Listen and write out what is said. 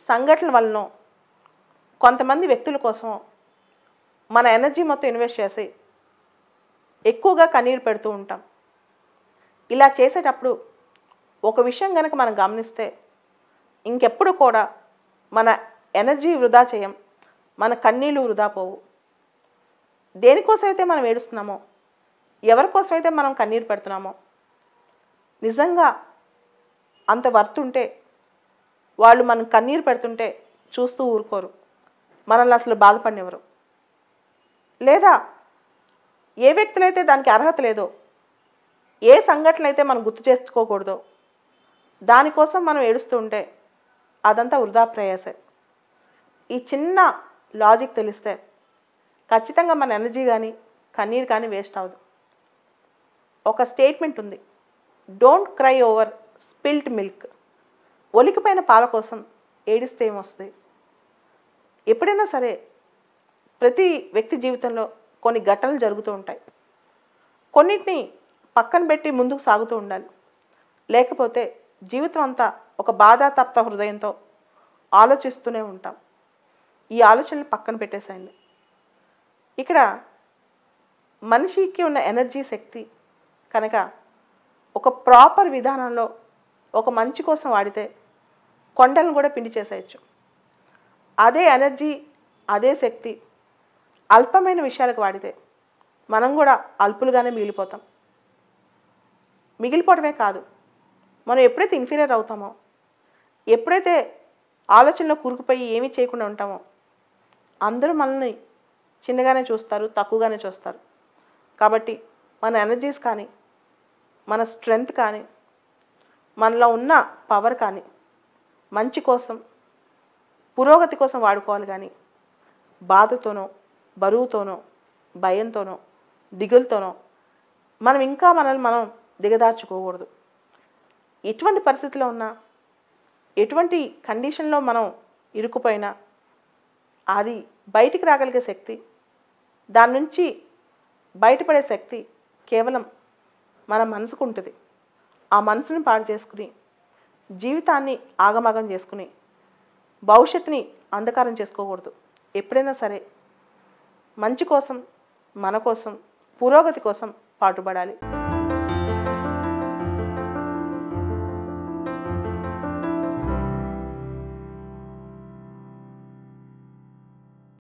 సంఘటనల వలన కొంతమంది వ్యక్తుల కోసం మన ఎనర్జీ మొత్తం ఇన్వెస్ట్ చేసి ఎక్కువగా కన్నీరు పెడుతూ ఉంటాం. ఇలా చేసేటప్పుడు ఒక విషయం కనుక మనం గమనిస్తే ఇంకెప్పుడు కూడా మన ఎనర్జీ వృధా చేయం, మన కన్నీళ్ళు వృధా పోవు. దేనికోసమైతే మనం ఏడుస్తున్నామో, ఎవరికోసమైతే మనం కన్నీరు పెడుతున్నామో నిజంగా అంత వర్త్ ఉంటే వాళ్ళు మనం కన్నీరు పెడుతుంటే చూస్తూ ఊరుకోరు, మనల్ని అసలు బాధపడినెవరు. లేదా ఏ వ్యక్తులైతే దానికి అర్హత లేదో, ఏ సంఘటనలు అయితే మనం గుర్తు చేసుకోకూడదో దానికోసం మనం ఏడుస్తూ ఉంటే అదంతా వృధా ప్రయాసే. ఈ చిన్న లాజిక్ తెలిస్తే ఖచ్చితంగా మన ఎనర్జీ కానీ కన్నీరు కానీ వేస్ట్ అవ్వదు. ఒక స్టేట్మెంట్ ఉంది, don't cry over spilt milk. ఒలికిపోయిన పాల కోసం ఏడిస్తే ఏమొస్తుంది? ఎప్పుడైనా సరే ప్రతి వ్యక్తి జీవితంలో కొన్ని ఘటనలు జరుగుతూ ఉంటాయి. కొన్నిటిని పక్కన పెట్టి ముందుకు సాగుతూ ఉండాలి. లేకపోతే జీవితం అంతా ఒక బాధాతప్త హృదయంతో ఆలోచిస్తూనే ఉంటాం. ఈ ఆలోచనలు పక్కన పెట్టేసేయండి. ఇక్కడ మనిషికి ఉన్న ఎనర్జీ శక్తి కనుక ఒక ప్రాపర్ విధానంలో ఒక మంచి కోసం వాడితే కొండలను కూడా పిండి చేసేయచ్చు. అదే ఎనర్జీ, అదే శక్తి అల్పమైన విషయాలకు వాడితే మనం కూడా అల్పులుగానే మిగిలిపోతాం. మిగిలిపోవడమే కాదు, మనం ఎప్పుడైతే ఇన్ఫీరియర్ అవుతామో, ఎప్పుడైతే ఆలోచనలో కూరుకుపోయి ఏమీ చేయకుండా ఉంటామో అందరూ మనల్ని చిన్నగానే చూస్తారు, తక్కువగానే చూస్తారు. కాబట్టి మన ఎనర్జీస్ కానీ, మన స్ట్రెంగ్త్ కానీ, మనలో ఉన్న పవర్ కానీ మంచి కోసం, పురోగతి కోసం వాడుకోవాలి. కానీ బాధతోనో, బరువుతోనో, భయంతోనో, దిగులుతోనో మనం ఇంకా మనల్ని మనం దిగదార్చుకోకూడదు. ఎటువంటి పరిస్థితిలో ఉన్నా, ఎటువంటి కండిషన్లో మనం ఇరుక్కుపోయినా అది బయటికి రాగలిగే శక్తి, దాని నుంచి బయటపడే శక్తి కేవలం మన మనసుకు ఉంటుంది. ఆ మనసుని పాడు చేసుకుని, జీవితాన్ని ఆగమాగం చేసుకుని, భవిష్యత్తుని అంధకారం చేసుకోకూడదు. ఎప్పుడైనా సరే మంచి కోసం, మన కోసం, పురోగతి కోసం పాటుపడాలి.